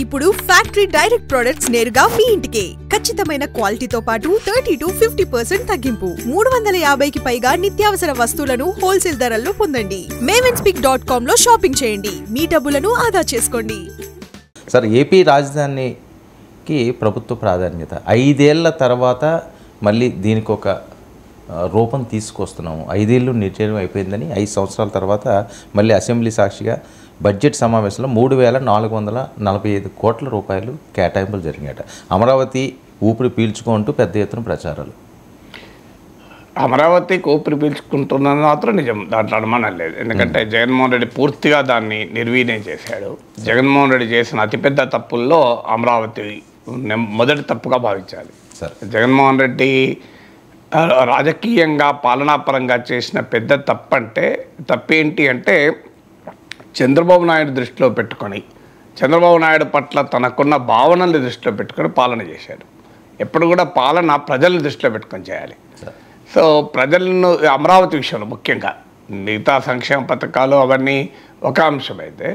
ఇప్పుడు factory direct products నేరుగా మీ ఇంటికే ఖచ్చితమైన క్వాలిటీతో పాటు 30 to 50% తగ్గింపు 350కి పైగా నిత్యావసర వస్తువులను హోల్సేల్ ధరల్లో పొందండి. mavenSpeak.com లో షాపింగ్ చేయండి. మీ డబ్బులను ఆదా చేసుకోండి. సార్, ఏపీ రాజధానికి ప్రభుత్వ ప్రాధాన్యత 5 ఏళ్ల తర్వాత మళ్ళీ దీనికి ఒక రూపం తీసుకొస్తున్నాము. 5 ఏళ్ళు నిర్ణయం అయిపోయిందని 5 సంవత్సరాల తర్వాత మళ్ళీ అసెంబ్లీ సాక్షిగా బడ్జెట్ సమావేశంలో 3,445 కోట్ల రూపాయలు కేటాయింపులు జరిగాయట. అమరావతి ఊపిరి పీల్చుకుంటూ పెద్ద ఎత్తున ప్రచారాలు. అమరావతికి ఊపిరి పీల్చుకుంటున్నది మాత్రం నిజం, దాంట్లో అనుమానం లేదు. ఎందుకంటే జగన్మోహన్ రెడ్డి పూర్తిగా దాన్ని నిర్వీర్యం చేశాడు. జగన్మోహన్ రెడ్డి చేసిన అతిపెద్ద తప్పుల్లో అమరావతి మొదటి తప్పుగా భావించాలి. జగన్మోహన్ రెడ్డి రాజకీయంగా పాలనాపరంగా చేసిన పెద్ద తప్పేంటి అంటే చంద్రబాబు నాయుడు దృష్టిలో పెట్టుకొని, చంద్రబాబు నాయుడు పట్ల తనకున్న భావనల్ని దృష్టిలో పెట్టుకొని పాలన చేశాడు. ఎప్పుడు కూడా పాలన ప్రజల్ని దృష్టిలో పెట్టుకొని చేయాలి. సో ప్రజలను అమరావతి విషయంలో ముఖ్యంగా మిగతా సంక్షేమ పథకాలు అవన్నీ ఒక అంశమైతే,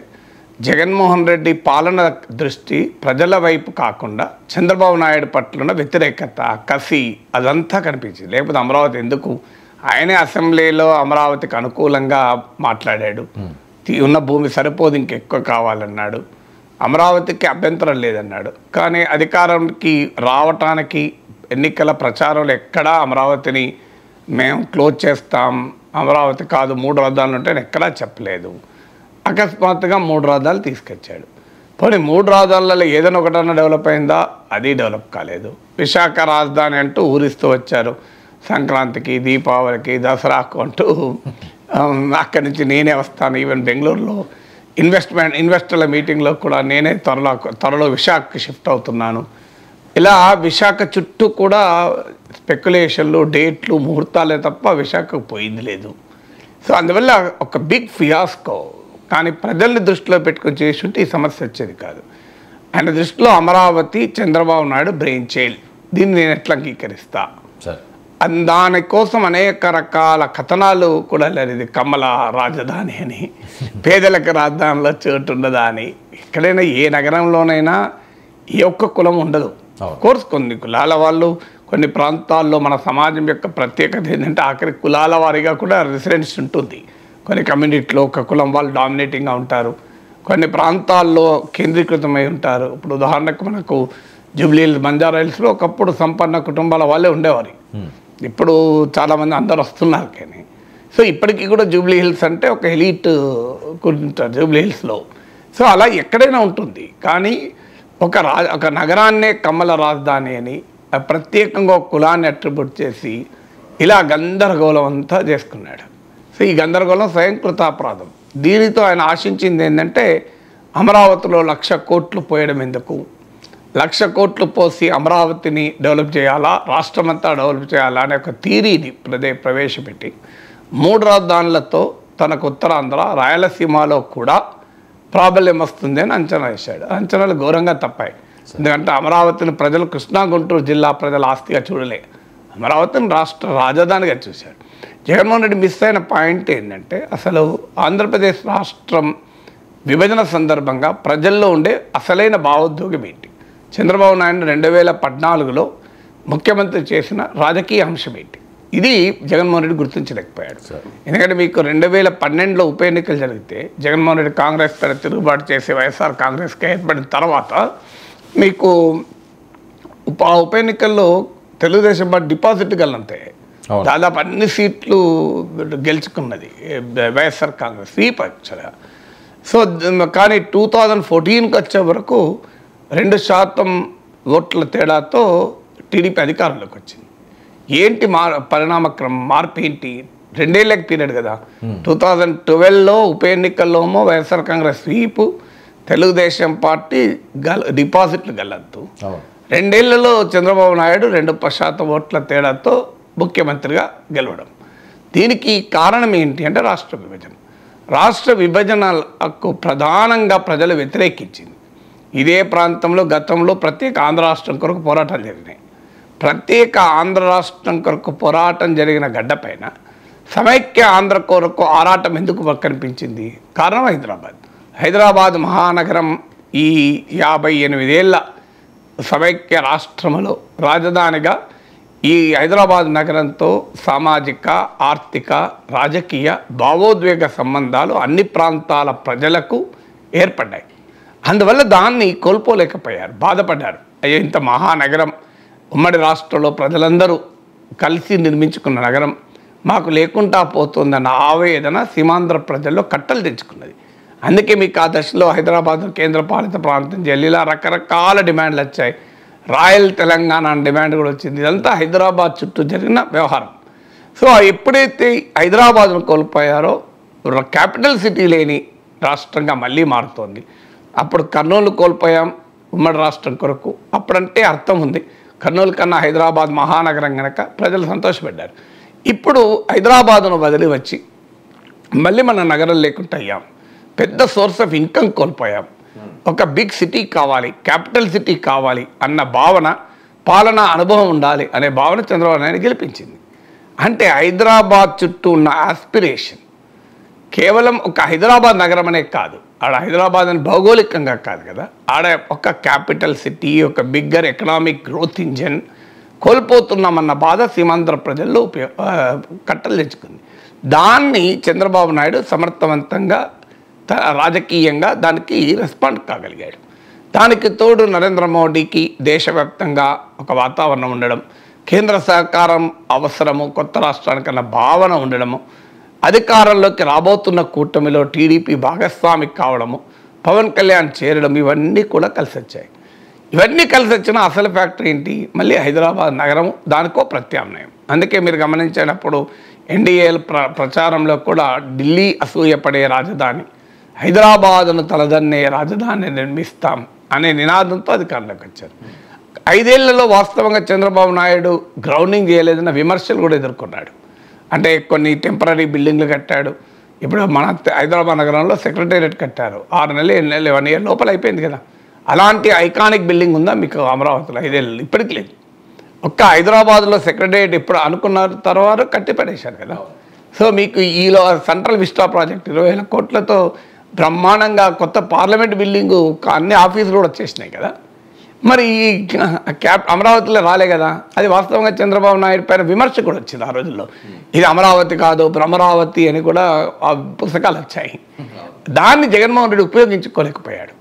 జగన్మోహన్ రెడ్డి పాలన దృష్టి ప్రజల వైపు కాకుండా చంద్రబాబు నాయుడు పట్ల ఉన్న వ్యతిరేకత, కసి అదంతా కనిపించింది. లేకపోతే అమరావతి ఎందుకు, ఆయనే అసెంబ్లీలో అమరావతికి అనుకూలంగా మాట్లాడాడు. ఉన్న భూమి సరిపోదు, ఇంకెక్కువ కావాలన్నాడు. అమరావతికి అభ్యంతరం లేదన్నాడు. కానీ అధికారానికి రావటానికి ఎన్నికల ప్రచారంలో ఎక్కడా అమరావతిని మేము క్లోజ్ చేస్తాం, అమరావతి కాదు 3 రాజధానులు ఉంటే ఎక్కడా చెప్పలేదు. అకస్మాత్తుగా 3 రాజధానులు తీసుకొచ్చాడు. పోనీ 3 రాజధానులలో ఏదైనా ఒకటన్నా డెవలప్ అయిందా? అది డెవలప్ కాలేదు. విశాఖ రాజధాని అంటూ ఊరిస్తూ వచ్చారు. సంక్రాంతికి, దీపావళికి, దసరాకు అంటూ అక్కడి నుంచి నేనే వస్తాను. ఈవెన్ బెంగళూరులో ఇన్వెస్టర్ల మీటింగ్లో కూడా నేనే త్వరలో విశాఖకి షిఫ్ట్ అవుతున్నాను. ఇలా విశాఖ చుట్టూ కూడా స్పెక్యులేషన్లు, డేట్లు, ముహూర్తాలే తప్ప విశాఖకు పోయింది లేదు. సో అందువల్ల ఒక బిగ్ ఫియాస్కో. కానీ ప్రజల్ని దృష్టిలో పెట్టుకొని చేసుంటే ఈ సమస్య వచ్చేది కాదు. ఆయన దృష్టిలో అమరావతి చంద్రబాబు నాయుడు బ్రెయిన్ చైల్డ్. దీన్ని నేను ఎట్లా అంగీకరిస్తా? దానికోసం అనేక రకాల కథనాలు కూడా లేదు. ఇది కమల రాజధాని అని, పేదలకు రాజధానిలో చోటు ఉండదా అని. ఎక్కడైనా ఏ నగరంలోనైనా ఏ ఒక్క కులం ఉండదు. కోర్స్ కొన్ని కులాల వాళ్ళు కొన్ని ప్రాంతాల్లో, మన సమాజం యొక్క ప్రత్యేకత ఏంటంటే ఆఖరి కులాల వారిగా కూడా రెసిడెన్స్ ఉంటుంది. కొన్ని కమ్యూనిటీలో ఒక కులం వాళ్ళు డామినేటింగ్గా ఉంటారు, కొన్ని ప్రాంతాల్లో కేంద్రీకృతమై ఉంటారు. ఇప్పుడు ఉదాహరణకు మనకు జూబ్లీ హిల్స్, బంజారా హిల్స్లో ఒకప్పుడు సంపన్న కుటుంబాల వాళ్ళే ఉండేవారు. ఇప్పుడు చాలామంది అందరు వస్తున్నారు. కానీ సో ఇప్పటికీ కూడా జూబ్లీ హిల్స్ అంటే ఒక ఎలీట్ కూర్చుంటారు జూబ్లీ హిల్స్లో. సో అలా ఎక్కడైనా ఉంటుంది. కానీ ఒక నగరాన్నే కమల రాజధాని అని ప్రత్యేకంగా ఒక కులాన్ని అట్రిబ్యూట్ చేసి ఇలా గందరగోళం అంతా చేసుకున్నాడు. సో ఈ గందరగోళం స్వయంకృతాపరాధం. దీనితో ఆయన ఆశించింది ఏంటంటే అమరావతిలో 1,00,000 కోట్లు పోయడం ఎందుకు, 1,00,000 కోట్లు పోసి అమరావతిని డెవలప్ చేయాలా, రాష్ట్రమంతా డెవలప్ చేయాలా అనే ఒక థీరీని ప్రవేశపెట్టి 3 రాజధానులతో తనకు ఉత్తరాంధ్ర, రాయలసీమలో కూడా ప్రాబల్యం వస్తుంది అని అంచనా వేశాడు. అంచనాలు ఘోరంగా తప్పాయి. ఎందుకంటే అమరావతిని ప్రజలు కృష్ణా గుంటూరు జిల్లా ప్రజల ఆస్తిగా చూడలే, అమరావతిని రాష్ట్ర రాజధానిగా చూశాడు. జగన్మోహన్ రెడ్డి మిస్ అయిన పాయింట్ ఏంటంటే అసలు ఆంధ్రప్రదేశ్ రాష్ట్రం విభజన సందర్భంగా ప్రజల్లో ఉండే అసలైన భావోద్వేగం ఏంటి, చంద్రబాబు నాయుడు 2014లో ముఖ్యమంత్రి చేసిన రాజకీయ అంశం ఏంటి, ఇది జగన్మోహన్ రెడ్డి గుర్తించలేకపోయాడు. ఎందుకంటే మీకు 2012లో ఉప ఎన్నికలు జరిగితే జగన్మోహన్ రెడ్డి కాంగ్రెస్ పైన తిరుగుబాటు చేసి వైఎస్ఆర్ కాంగ్రెస్కి ఏర్పడిన తర్వాత మీకు ఉప ఎన్నికల్లో తెలుగుదేశం పార్టీ డిపాజిట్ గల్లంతే దాదాపు అన్ని సీట్లు గెలుచుకున్నది వైఎస్ఆర్ కాంగ్రెస్ స్వీపక్షగా. సో కానీ 2014కి వచ్చే వరకు 2% ఓట్ల తేడాతో టీడీపీ అధికారంలోకి వచ్చింది. ఏంటి పరిణామక్రమం, మార్పు ఏంటి? 2 ఏళ్ళకి పీరియడ్ కదా. 2012లో ఉప ఎన్నికల్లోమో వైఎస్ఆర్ కాంగ్రెస్ స్వీపు, తెలుగుదేశం పార్టీ డిపాజిట్లు గల్లంతు. 2 ఏళ్లలో చంద్రబాబు నాయుడు 2% ఓట్ల తేడాతో ముఖ్యమంత్రిగా గెలవడం. దీనికి కారణం ఏంటి అంటే రాష్ట్ర విభజన. రాష్ట్ర విభజనకు ప్రధానంగా ప్రజలు వ్యతిరేకించింది. ఇదే ప్రాంతంలో గతంలో ప్రత్యేక ఆంధ్ర రాష్ట్రం కొరకు పోరాటాలు జరిగినాయి. ప్రత్యేక ఆంధ్ర రాష్ట్రం కొరకు పోరాటం జరిగిన గడ్డపైన సమైక్య ఆంధ్ర కొరకు ఆరాటం ఎందుకు కనిపించింది? కారణం హైదరాబాద్ మహానగరం ఈ 58 ఏళ్ల సమైక్య రాష్ట్రంలో రాజధానిగా ఈ హైదరాబాద్ నగరంతో సామాజిక, ఆర్థిక, రాజకీయ, భావోద్వేగ సంబంధాలు అన్ని ప్రాంతాల ప్రజలకు ఏర్పడ్డాయి. అందువల్ల దాన్ని కోల్పోలేకపోయారు, బాధపడ్డారు. అయ్యో, ఇంత మహానగరం, ఉమ్మడి రాష్ట్రంలో ప్రజలందరూ కలిసి నిర్మించుకున్న నగరం మాకు లేకుండా పోతుందన్న ఆవేదన సీమాంధ్ర ప్రజల్లో కట్టలు తెచ్చుకున్నది. అందుకే మీకు ఆ దశలో హైదరాబాద్ కేంద్రపాలిత ప్రాంతం ఢిల్లీలో రకరకాల డిమాండ్లు వచ్చాయి. రాయల్ తెలంగాణ అనే డిమాండ్ కూడా వచ్చింది. ఇదంతా హైదరాబాద్ చుట్టూ జరిగిన వ్యవహారం. సో ఎప్పుడైతే హైదరాబాద్ను కోల్పోయారో క్యాపిటల్ సిటీ లేని రాష్ట్రంగా మళ్ళీ మారుతోంది. అప్పుడు కర్నూలు కోల్పోయాం ఉమ్మడి రాష్ట్రం కొరకు. అప్పుడంటే అర్థం ఉంది, కర్నూలు కన్నా హైదరాబాద్ మహానగరం కనుక ప్రజలు సంతోషపడ్డారు. ఇప్పుడు హైదరాబాద్ను వదిలి వచ్చి మళ్ళీ మన నగరం లేకుండా అయ్యాం. పెద్ద సోర్స్ ఆఫ్ ఇన్కమ్ కోల్పోయాం. ఒక బిగ్ సిటీ కావాలి, క్యాపిటల్ సిటీ కావాలి అన్న భావన, పాలనా అనుభవం ఉండాలి అనే భావన చంద్రబాబు నాయుడు గెలిపించింది. అంటే హైదరాబాద్ చుట్టూ ఉన్న ఆస్పిరేషన్ కేవలం ఒక హైదరాబాద్ నగరం అనే కాదు, ఆడ హైదరాబాద్ అని భౌగోళికంగా కాదు కదా, ఆడ ఒక క్యాపిటల్ సిటీ, ఒక బిగ్గర్ ఎకనామిక్ గ్రోత్ ఇంజన్ కోల్పోతున్నామన్న బాధ సీమాంధ్ర ప్రజల్లో కట్టలు తెచ్చుకుంది. దాన్ని చంద్రబాబు నాయుడు సమర్థవంతంగా రాజకీయంగా దానికి రెస్పాండ్ కాగలిగాడు. దానికి తోడు నరేంద్ర మోడీకి దేశవ్యాప్తంగా ఒక వాతావరణం ఉండడం, కేంద్ర సహకారం అవసరము, కొత్త రాష్ట్రానికన్నా భావన ఉండడము, అధికారంలోకి రాబోతున్న కూటమిలో టీడీపీ భాగస్వామి కావడము, పవన్ కళ్యాణ్ చేరడం, ఇవన్నీ కూడా కలిసి వచ్చాయి. ఇవన్నీ కలిసి వచ్చిన అసలు ఫ్యాక్టరీ ఏంటి? మళ్ళీ హైదరాబాద్ నగరం, దానికో ప్రత్యామ్నాయం. అందుకే మీరు గమనించినప్పుడు ఎన్డీఏ ప్రచారంలో కూడా ఢిల్లీ అసూయపడే రాజధాని, హైదరాబాదును తలదన్నే రాజధాని నిర్మిస్తాం అనే నినాదంతో అధికారంలోకి వచ్చారు. 5 ఏళ్లలో వాస్తవంగా చంద్రబాబు నాయుడు గ్రౌండింగ్ చేయలేదన్న విమర్శలు కూడా ఎదుర్కొన్నాడు. అంటే కొన్ని టెంపరీ బిల్డింగ్లు కట్టాడు. ఇప్పుడు మన హైదరాబాద్ నగరంలో సెక్రటేరియట్ కట్టారు. 6 నెలలు 7 నెలలు 1 ఇయర్ లోపల అయిపోయింది కదా. అలాంటి ఐకానిక్ బిల్డింగ్ ఉందా మీకు అమరావతిలో? 5 ఏళ్ళు ఇప్పటికి లేదు. ఒక్క హైదరాబాద్లో సెక్రటేరియట్ ఎప్పుడు అనుకున్న తర్వాత కట్టి పడేశారు కదా. సో మీకు ఈలో సెంట్రల్ విస్టా ప్రాజెక్ట్ 20,000 కోట్లతో బ్రహ్మాండంగా కొత్త పార్లమెంట్ బిల్డింగు, అన్ని ఆఫీసులు కూడా వచ్చేసినాయి కదా. మరి ఈ అమరావతిలో రాలే కదా. అది వాస్తవంగా చంద్రబాబు నాయుడు పైన విమర్శ కూడా వచ్చింది ఆ రోజుల్లో. ఇది అమరావతి కాదు భ్రమరావతి అని కూడా ఆ పుస్తకాలు వచ్చాయి. దాన్ని జగన్మోహన్ రెడ్డి ఉపయోగించుకోలేకపోయాడు.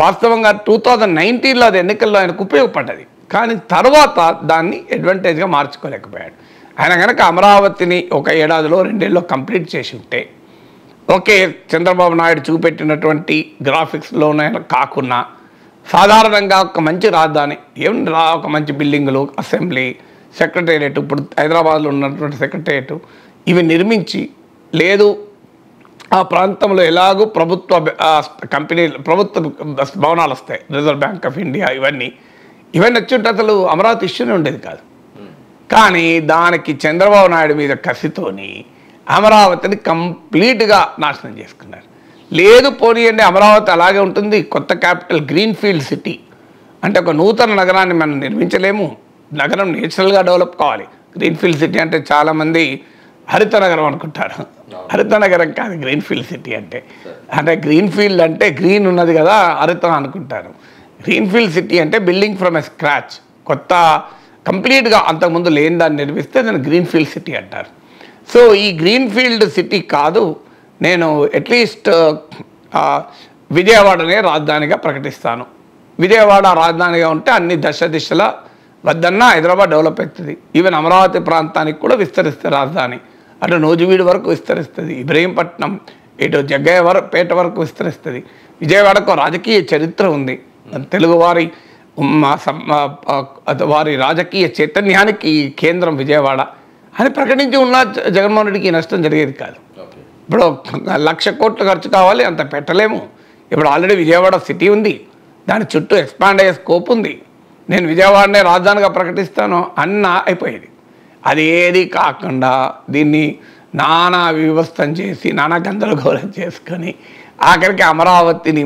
వాస్తవంగా 2019లో అది ఎన్నికల్లో ఆయనకు ఉపయోగపడ్డది, కానీ తర్వాత దాన్ని అడ్వాంటేజ్గా మార్చుకోలేకపోయాడు. ఆయన కనుక అమరావతిని ఒక ఏడాదిలో 2 ఏళ్ళలో కంప్లీట్ చేసి ఉంటే, ఓకే, చంద్రబాబు నాయుడు చూపెట్టినటువంటి గ్రాఫిక్స్లోనే కాకుండా సాధారణంగా ఒక మంచి రాజధాని, ఒక మంచి బిల్డింగులు, అసెంబ్లీ, సెక్రటేరియట్, ఇప్పుడు హైదరాబాద్లో ఉన్నటువంటి సెక్రటేరియట్, ఇవి నిర్మించి, లేదు ఆ ప్రాంతంలో ఎలాగూ ప్రభుత్వ కంపెనీలు, ప్రభుత్వ భవనాలు వస్తాయి, రిజర్వ్ బ్యాంక్ ఆఫ్ ఇండియా, ఇవన్నీ వచ్చుంటే అసలు అమరావతి ఇష్యూనే ఉండేది కాదు. కానీ దానికి చంద్రబాబు నాయుడు మీద కసితోని అమరావతిని కంప్లీట్గా నాశనం చేసుకున్నారు. లేదు పోనీయండి, అమరావతి అలాగే ఉంటుంది, కొత్త క్యాపిటల్ గ్రీన్ఫీల్డ్ సిటీ అంటే ఒక నూతన నగరాన్ని మనం నిర్మించలేము, నగరం నేచురల్గా డెవలప్ కావాలి. గ్రీన్ఫీల్డ్ సిటీ అంటే చాలామంది హరిత నగరం అనుకుంటారు. హరిత నగరం కాదు గ్రీన్ఫీల్డ్ సిటీ అంటే. అంటే గ్రీన్ఫీల్డ్ అంటే గ్రీన్ ఉన్నది కదా, హరితం అనుకుంటారు. గ్రీన్ఫీల్డ్ సిటీ అంటే బిల్డింగ్ ఫ్రమ్ ఎ స్క్రాచ్, కొత్త కంప్లీట్గా అంతకుముందు లేని దాన్ని నిర్మిస్తే దాన్ని గ్రీన్ఫీల్డ్ సిటీ అంటారు. సో ఈ గ్రీన్ఫీల్డ్ సిటీ కాదు, నేను అట్లీస్ట్ విజయవాడనే రాజధానిగా ప్రకటిస్తాను. విజయవాడ రాజధానిగా ఉంటే అన్ని దిశల వద్దన్నా హైదరాబాద్ డెవలప్ అవుతుంది. ఈవెన్ అమరావతి ప్రాంతానికి కూడా విస్తరిస్తుంది రాజధాని. అటు నూజివీడు వరకు విస్తరిస్తుంది, ఇబ్రహీంపట్నం, ఇటు జగ్గయ్యపేట వరకు విస్తరిస్తుంది. విజయవాడకు రాజకీయ చరిత్ర ఉంది. తెలుగువారి వారి రాజకీయ చైతన్యానికి కేంద్రం విజయవాడ అని ప్రకటించి ఉన్న జగన్మోహన్ రెడ్డికి నష్టం జరిగేది కాదు. ఇప్పుడు 1,00,000 కోట్లు ఖర్చు కావాలి, అంత పెట్టలేము. ఇప్పుడు ఆల్రెడీ విజయవాడ సిటీ ఉంది, దాని చుట్టూ ఎక్స్పాండ్ అయ్యే స్కోప్ ఉంది. నేను విజయవాడనే రాజధానిగా ప్రకటిస్తాను అన్న అయిపోయేది. అది ఏది కాకుండా దీన్ని నానా వివస్థం చేసి, నానా గందరగోళం చేసుకొని ఆఖరికి అమరావతిని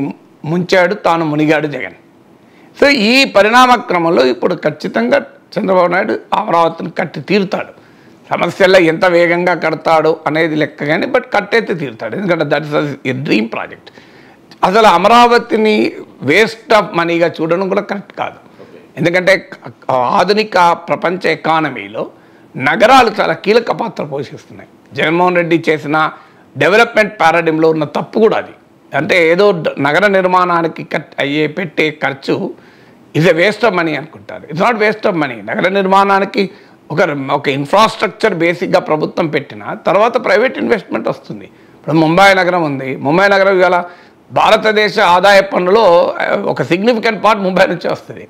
ముంచాడు, తాను మునిగాడు జగన్. సో ఈ పరిణామ క్రమంలో ఇప్పుడు ఖచ్చితంగా చంద్రబాబు నాయుడు అమరావతిని కట్టి తీరుతాడు. సమస్యల్లో ఎంత వేగంగా కడతాడు అనేది లెక్క కానీ, బట్ కట్టయితే తీరుతాడు. ఎందుకంటే that is a dream project. అసలు అమరావతిని వేస్ట్ ఆఫ్ మనీగా చూడడం కూడా కరెక్ట్ కాదు. ఎందుకంటే ఆధునిక ప్రపంచ ఎకానమీలో నగరాలు చాలా కీలక పాత్ర పోషిస్తున్నాయి. జగన్మోహన్ రెడ్డి చేసిన డెవలప్మెంట్ పారాడిమ్లో ఉన్న తప్పు కూడా అది. అంటే ఏదో నగర నిర్మాణానికి పెట్టే ఖర్చు is a waste of money అనుకుంటారు. It's not waste of money. నగర నిర్మాణానికి ఒక ఇన్ఫ్రాస్ట్రక్చర్ బేసిక్గా ప్రభుత్వం పెట్టిన తర్వాత ప్రైవేట్ ఇన్వెస్ట్మెంట్ వస్తుంది. ఇప్పుడు ముంబై నగరం ఉంది. ముంబై నగరం ఇవాళ భారతదేశ ఆదాయ పన్నులో ఒక సిగ్నిఫికెంట్ పార్ట్ ముంబై నుంచే వస్తుంది.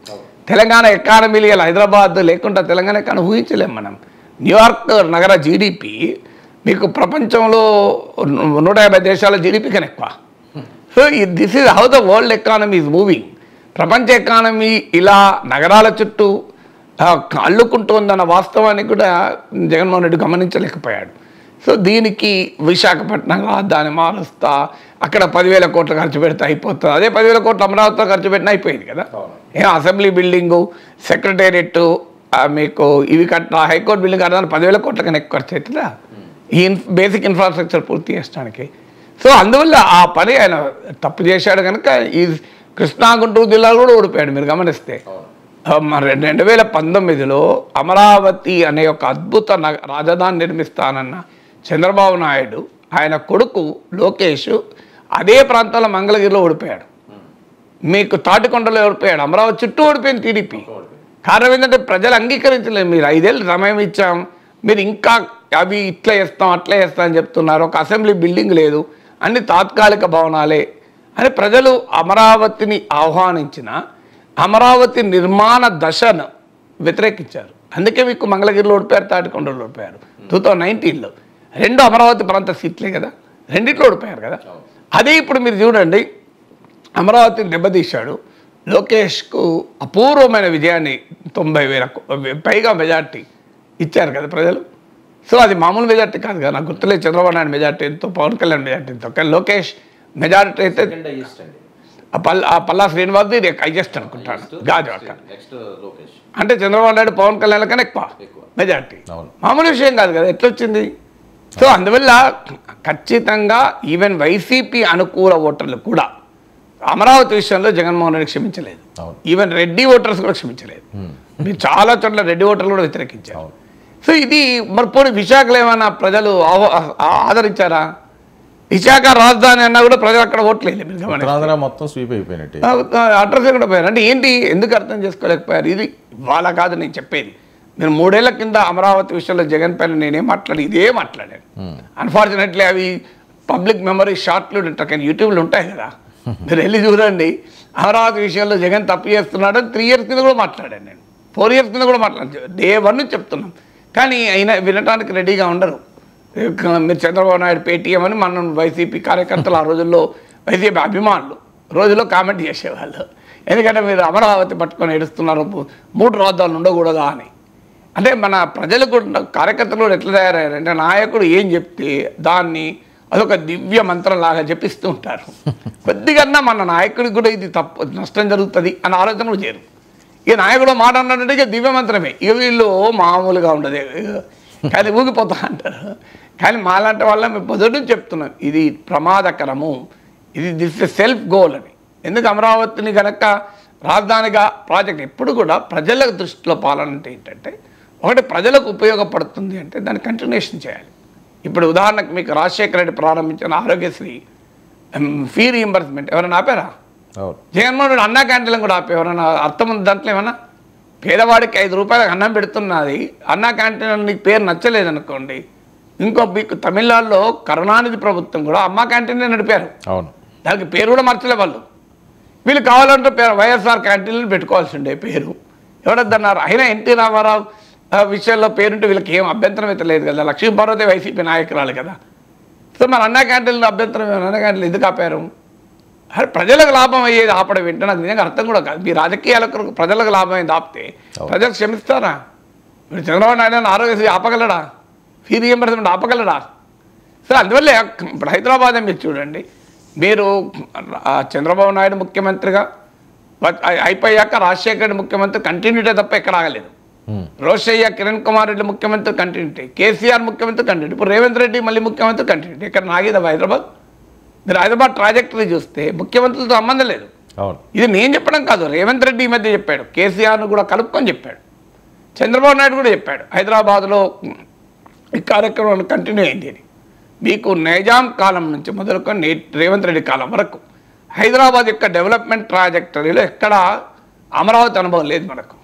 తెలంగాణ ఎకానమీలు ఇలా హైదరాబాద్ లేకుండా తెలంగాణ ఎకానమీ ఊహించలేం మనం. న్యూయార్క్ నగర జీడిపి మీకు ప్రపంచంలో 150 దేశాల జీడిపి కన్నా ఎక్కువ. So this is how the world economy is moving. ప్రపంచ ఎకానమీ ఇలా నగరాల చుట్టూ అల్లుకుంటోందన్న వాస్తవాన్ని కూడా జగన్మోహన్ రెడ్డి గమనించలేకపోయాడు. సో దీనికి విశాఖపట్నం దాన్ని మారుస్తా అక్కడ 10,000 కోట్లు ఖర్చు పెడితే అయిపోతుంది. అదే 10,000 కోట్లు అమరావతిలో ఖర్చు పెట్టినా అయిపోయింది కదా. అసెంబ్లీ బిల్డింగు, సెక్రటేరియట్, మీకు ఇవి కట్ట హైకోర్టు బిల్డింగ్ కట్టడానికి 10,000 కోట్ల కన్నా ఎక్కువ ఖర్చు అవుతుందా ఈ బేసిక్ ఇన్ఫ్రాస్ట్రక్చర్ పూర్తి చేయడానికి? సో అందువల్ల ఆ పని ఆయన తప్పు చేశాడు కనుక ఈ కృష్ణా గుంటూరు జిల్లాలో కూడా ఓడిపోయాడు. మీరు గమనిస్తే 2019లో అమరావతి అనే ఒక అద్భుత రాజధాని నిర్మిస్తానన్న చంద్రబాబు నాయుడు ఆయన కొడుకు లోకేష్ అదే ప్రాంతంలో మంగళగిరిలో ఓడిపోయాడు. మీకు తాటికొండలో ఓడిపోయాడు. అమరావతి చుట్టూ ఓడిపోయింది టీడీపీ. కారణం ఏంటంటే ప్రజలు అంగీకరించలేదు. మీరు 5 ఏళ్ళు సమయం ఇచ్చాం, మీరు ఇంకా అవి ఇట్లా చేస్తాం అట్లా చేస్తాం అని చెప్తున్నారు. ఒక అసెంబ్లీ బిల్డింగ్ లేదు, అన్ని తాత్కాలిక భవనాలే అని ప్రజలు అమరావతిని ఆహ్వానించిన అమరావతి నిర్మాణ దశను వ్యతిరేకించారు. అందుకే మీకు మంగళగిరిలో ఓడిపోయారు, తాటికొండలో ఓడిపోయారు. 2019లో 2 అమరావతి ప్రాంత సీట్లే కదా, రెండిట్లో ఓడిపోయారు కదా. అదే ఇప్పుడు మీరు చూడండి, అమరావతిని దెబ్బతీశాడు. లోకేష్కు అపూర్వమైన విజయాన్ని 90,000 పైగా మెజార్టీ ఇచ్చారు కదా ప్రజలు. సో అది మామూలు మెజార్టీ కాదు కదా. నాకు గుర్తులేదు చంద్రబాబు నాయుడు మెజార్టీ ఎంతో, పవన్ కళ్యాణ్ మెజార్టీ ఎంతో. కానీ లోకేష్ మెజారిటీ అయితే పల్లా శ్రీనివాస్ది హైయెస్ట్ అనుకుంటాను గాజువాక. అంటే చంద్రబాబు నాయుడు పవన్ కళ్యాణ్ కన్నా ఎక్కువ మెజార్టీ. మామూలు విషయం కాదు కదా, ఎట్లొచ్చింది? సో అందువల్ల ఖచ్చితంగా ఈవెన్ వైసీపీ అనుకూల ఓటర్లు కూడా అమరావతి విషయంలో జగన్మోహన్ రెడ్డి క్షమించలేదు. ఈవెన్ రెడ్డి ఓటర్స్ కూడా క్షమించలేదు. మీరు చాలా చోట్ల రెడ్డి ఓటర్లు కూడా వ్యతిరేకించారు. సో ఇది మరి పోనీ విశాఖలో ఏమైనా ప్రజలు ఆదరించారా? విశాఖ రాజధాని అన్నా కూడా ప్రజలు అక్కడ ఓట్లేదు. మీరు మొత్తం స్వీప్ అయిపోయినట్టు అడ్రస్ కూడా పోయారు. అంటే ఏంటి, ఎందుకు అర్థం చేసుకోలేకపోయారు? ఇది వాళ్ళ కాదు నేను చెప్పేది. మీరు 3 ఏళ్ల కింద అమరావతి విషయంలో జగన్ పైన నేనేం ఇదే మాట్లాడాను. అన్ఫార్చునేట్లీ అవి పబ్లిక్ మెమరీ షార్ట్లు కానీ యూట్యూబ్లో ఉంటాయి కదా, మీరు వెళ్ళి చూడండి. అమరావతి విషయంలో జగన్ తప్పు చేస్తున్నాడు 3 ఇయర్స్ కింద కూడా మాట్లాడాను నేను, 4 ఇయర్స్ కింద కూడా మాట్లాడాను. డే 1 నుంచి చెప్తున్నాం. కానీ అయినా వినటానికి రెడీగా ఉండరు. మీరు చంద్రబాబు నాయుడు పేటీఎం అని మనం వైసీపీ కార్యకర్తలు ఆ రోజుల్లో వైసీపీ అభిమానులు రోజుల్లో కామెంట్ చేసేవాళ్ళు. ఎందుకంటే మీరు అమరావతి పట్టుకొని ఏడుస్తున్నారు, 3 రాజధానులు ఉండకూడదా అని. అంటే మన ప్రజలు కూడా కార్యకర్తలు కూడా ఎట్లా తయారయ్యారంటే నాయకుడు ఏం చెప్తే దాన్ని అదొక దివ్య మంత్రంలాగా చెప్పిస్తూ ఉంటారు. కొద్దిగా మన నాయకుడికి కూడా ఇది తప్పు నష్టం జరుగుతుంది అని ఆలోచన కూడా చేయరు. ఇక నాయకుడు మాట అన్నాడంటే ఇక దివ్య మంత్రమే. ఇక వీళ్ళు మామూలుగా ఉండదు కానీ ఊగిపోతా అంటారు. కానీ మాలాంటి వాళ్ళ మేము పొద్దుట చెప్తున్నాం ఇది ప్రమాదకరము, ఇది దిస్ సెల్ఫ్ గోల్ అని. ఎందుకు అమరావతిని కనుక రాజధానిగా ప్రాజెక్ట్ ఎప్పుడు కూడా ప్రజల దృష్టిలో పాలన అంటే ఏంటంటే ఒకటి ప్రజలకు ఉపయోగపడుతుంది అంటే దాన్ని కంటిన్యూషన్ చేయాలి. ఇప్పుడు ఉదాహరణకు మీకు రాజశేఖర రెడ్డి ప్రారంభించిన ఆరోగ్యశ్రీ ఫీ రీయింబర్స్మెంట్ ఎవరైనా ఆపారా? జగన్మోహన్ రెడ్డి అన్నా క్యాంటీన్లను కూడా ఆపే ఎవరైనా అర్థం ఉంది దాంట్లో? ఏమన్నా పేదవాడికి 5 రూపాయలకు అన్నం పెడుతున్నది అన్నా క్యాంటీన్ నీకు పేరు నచ్చలేదనుకోండి, ఇంకో మీకు తమిళనాడులో కరుణానిధి ప్రభుత్వం కూడా అమ్మా క్యాంటీన్లే నడిపారు. దానికి పేరు కూడా మార్చలే వాళ్ళు. వీళ్ళు కావాలంటే వైఎస్ఆర్ క్యాంటీన్లను పెట్టుకోవాల్సి ఉండే పేరు ఎవరద్దన్నారు. అయినా ఎన్టీ రామారావు విషయంలో పేరుంటే వీళ్ళకి ఏం అభ్యంతరం అయితే లేదు కదా. లక్ష్మీపార్వతి వైసీపీ నాయకురాలు కదా. సో మన అన్నా క్యాంటీన్లో అభ్యంతరం అన్నా క్యాంటీన్లు ఎందుకు ఆపారు? ప్రజలకు లాభం అయ్యేది ఆపడం ఏంటో నాకు నిజంగా అర్థం కూడా కాదు. మీ రాజకీయాలకు ప్రజలకు లాభం అయింది ఆపితే ప్రజలు క్షమిస్తారా? మీరు చంద్రబాబు నాయుడు ఆరోగ్యశ్రీ ఆపగలడా? ఫీ రీయింబర్స్మెంట్ ఆపగలడా? సో అందువల్ల ఇప్పుడు హైదరాబాద్ మీరు చూడండి, మీరు చంద్రబాబు నాయుడు ముఖ్యమంత్రిగా అయిపోయాక రాజశేఖర రెడ్డి ముఖ్యమంత్రి కంటిన్యూటీ తప్ప ఎక్కడ ఆగలేదు. రోషయ్య కిరణ్ కుమార్ రెడ్డి ముఖ్యమంత్రి కంటిన్యూటీ, కేసీఆర్ ముఖ్యమంత్రి కంటిన్యూటీ, ఇప్పుడు రేవంత్ రెడ్డి మళ్ళీ ముఖ్యమంత్రి కంటిన్యూటీ. ఎక్కడ నాగేదా హైదరాబాద్? మీరు హైదరాబాద్ ట్రాజెక్టరీ చూస్తే ముఖ్యమంత్రులతో సంబంధం లేదు. అవును. ఇది నేను చెప్పడం కాదు, రేవంత్ రెడ్డి ఈ మధ్య చెప్పాడు, కేసీఆర్ను కూడా కలుపుకొని చెప్పాడు, చంద్రబాబు నాయుడు కూడా చెప్పాడు హైదరాబాద్లో ఈ కార్యక్రమం కంటిన్యూ అయింది అని. మీకు నిజాం కాలం నుంచి మొదలుకొని రేవంత్ రెడ్డి కాలం వరకు హైదరాబాద్ యొక్క డెవలప్మెంట్ ట్రాజెక్టరీలో ఎక్కడ అమరావతి అనుభవం లేదు మనకు.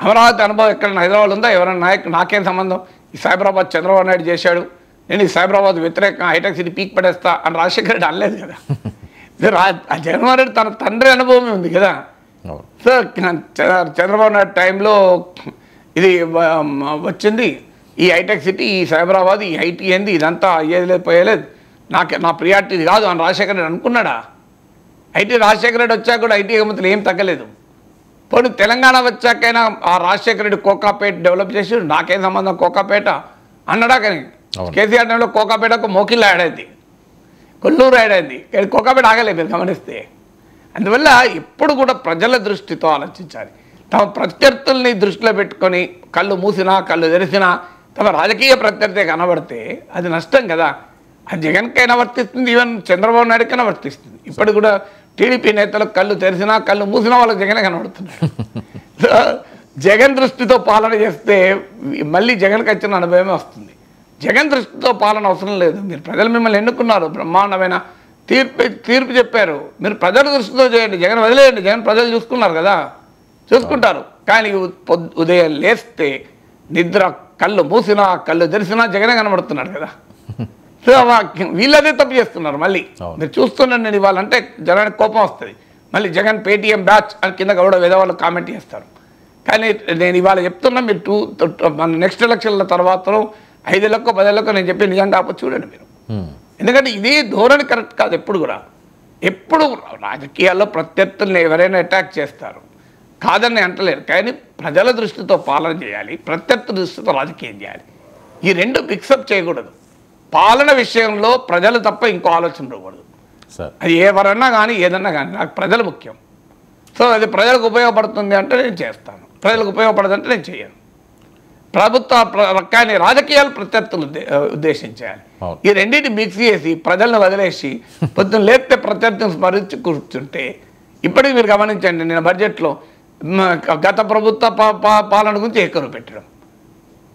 అమరావతి అనుభవం ఎక్కడ హైదరాబాద్ ఉందా? ఎవరైనా నాకేం సంబంధం, ఈ సైబరాబాద్ చంద్రబాబు నాయుడు చేశాడు, నేను ఈ సైబరాబాద్ వ్యతిరేకంగా హైటెక్ సిటీ పీక్ పడేస్తా అని రాజశేఖర రెడ్డి అనలేదు కదా. జగన్మోహన్ రెడ్డి తన తండ్రి అనుభవమే ఉంది కదా. సో చంద్రబాబు నాయుడు టైంలో ఇది వచ్చింది, ఈ హైటెక్ సిటీ, ఈ సైబరాబాద్, ఈ ఐటీ ఏంది, ఇదంతా అయ్యేది లేదు పోయేలేదు, నా ప్రియారిటీ ఇది కాదు అని రాజశేఖర రెడ్డి అనుకున్నాడా? ఐటీ రాజశేఖర రెడ్డి వచ్చాక కూడా ఐటీ ఎగుమతులు ఏం తగ్గలేదు. పోనీ తెలంగాణ వచ్చాకైనా ఆ రాజశేఖర రెడ్డి కోకాపేట డెవలప్ చేసి నాకేం సంబంధం కోకాపేట అన్నాడా? కానీ కేసీఆర్ టైంలో కోకాపేటకు మోకిల్ యాడ్ అయింది, కొల్లూరు యాడ్ అయింది, కోకాపేట ఆగలేదు మీరు గమనిస్తే. అందువల్ల ఎప్పుడు కూడా ప్రజల దృష్టితో ఆలోచించాలి. తమ ప్రత్యర్థుల్ని దృష్టిలో పెట్టుకొని కళ్ళు మూసినా కళ్ళు తెరిచినా తమ రాజకీయ ప్రత్యర్థి కనబడితే అది నష్టం కదా. అది జగన్కైనా వర్తిస్తుంది, ఈవెన్ చంద్రబాబు నాయుడుకైనా వర్తిస్తుంది. ఇప్పుడు కూడా టీడీపీ నేతలకు కళ్ళు తెరిచినా కళ్ళు మూసినా వాళ్ళకి జగనే కనబడుతున్నాడు. జగన్ దృష్టితో పాలన చేస్తే మళ్ళీ జగన్కి వచ్చిన అనుభవమే వస్తుంది. జగన్ దృష్టితో పాలన అవసరం లేదు. మీరు ప్రజలు మిమ్మల్ని ఎన్నుకున్నారు, బ్రహ్మాండమైన తీర్పు చెప్పారు, మీరు ప్రజల దృష్టితో చేయండి, జగన్ వదిలేయండి, జగన్ ప్రజలు చూసుకున్నారు కదా, చూసుకుంటారు. కానీ ఉదయం లేస్తే నిద్ర కళ్ళు మూసినా కళ్ళు తెరిచినా జగనే కనబడుతున్నాడు కదా. సో వీళ్ళదే తప్పు చేస్తున్నారు. మళ్ళీ మీరు చూస్తున్నాను నేను ఇవ్వాలంటే జనానికి కోపం వస్తుంది, మళ్ళీ జగన్ పేటీఎం బ్యాచ్ అని కింద కూడా వేదవాళ్ళు కామెంట్ చేస్తారు. కానీ నేను ఇవాళ చెప్తున్నా, మీరు మన నెక్స్ట్ ఎలక్షన్ల తర్వాత 5 ఏళ్ళకో 10 ఏళ్ళకో నేను చెప్పి నిజంగా చూడండి మీరు. ఎందుకంటే ఇది ధోరణి కరెక్ట్ కాదు. ఎప్పుడు రాజకీయాల్లో ప్రత్యర్థుల్ని ఎవరైనా అటాక్ చేస్తారు, కాదని అంటలేరు, కానీ ప్రజల దృష్టితో పాలన చేయాలి, ప్రత్యర్థి దృష్టితో రాజకీయం చేయాలి. ఈ రెండు మిక్సప్ చేయకూడదు. పాలన విషయంలో ప్రజలు తప్ప ఇంకో ఆలోచన రాకూడదు. అది ఎవరన్నా కానీ ఏదన్నా కానీ నాకు ప్రజలు ముఖ్యం. సో అది ప్రజలకు ఉపయోగపడుతుంది అంటే నేను చేస్తాను, ప్రజలకు ఉపయోగపడదంటే నేను చేయను. కానీ రాజకీయాలు ప్రత్యర్థులు ఉద్దేశించాలి. ఈ రెండింటిని మిక్స్ చేసి ప్రజలను వదిలేసి పొద్దున్న లేపితే ప్రత్యర్థులను స్మరించి కూర్చుంటే, ఇప్పటికీ మీరు గమనించండి, నేను బడ్జెట్లో గత ప్రభుత్వ పాలన గురించి ఎక్కువ పెట్టడం.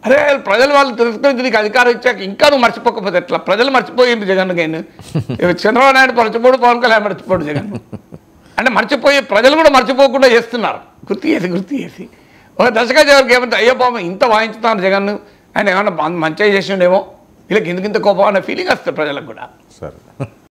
అరే ప్రజలు వాళ్ళు తెలుసుకొని నీకు అధికారం ఇచ్చాక ఇంకా నువ్వు మర్చిపోకపోతే ఎట్లా? ప్రజలు మర్చిపోయింది జగన్ గైన్, చంద్రబాబు నాయుడు మర్చిపోడు, పవన్ కళ్యాణ్ మర్చిపోడు, జగన్ అంటే మర్చిపోయి ప్రజలు కూడా మర్చిపోకుండా చేస్తున్నారు, గుర్తు చేసి. ఒక దశగా జగన్కి ఏమంటే అయ్యో పాపం ఇంత వాయించుతాను జగన్, ఆయన ఏమన్నా మంచిగా చేసిండేమో, వీళ్ళకి ఇంత కోపం అనే ఫీలింగ్ వస్తుంది ప్రజలకు కూడా. సరే.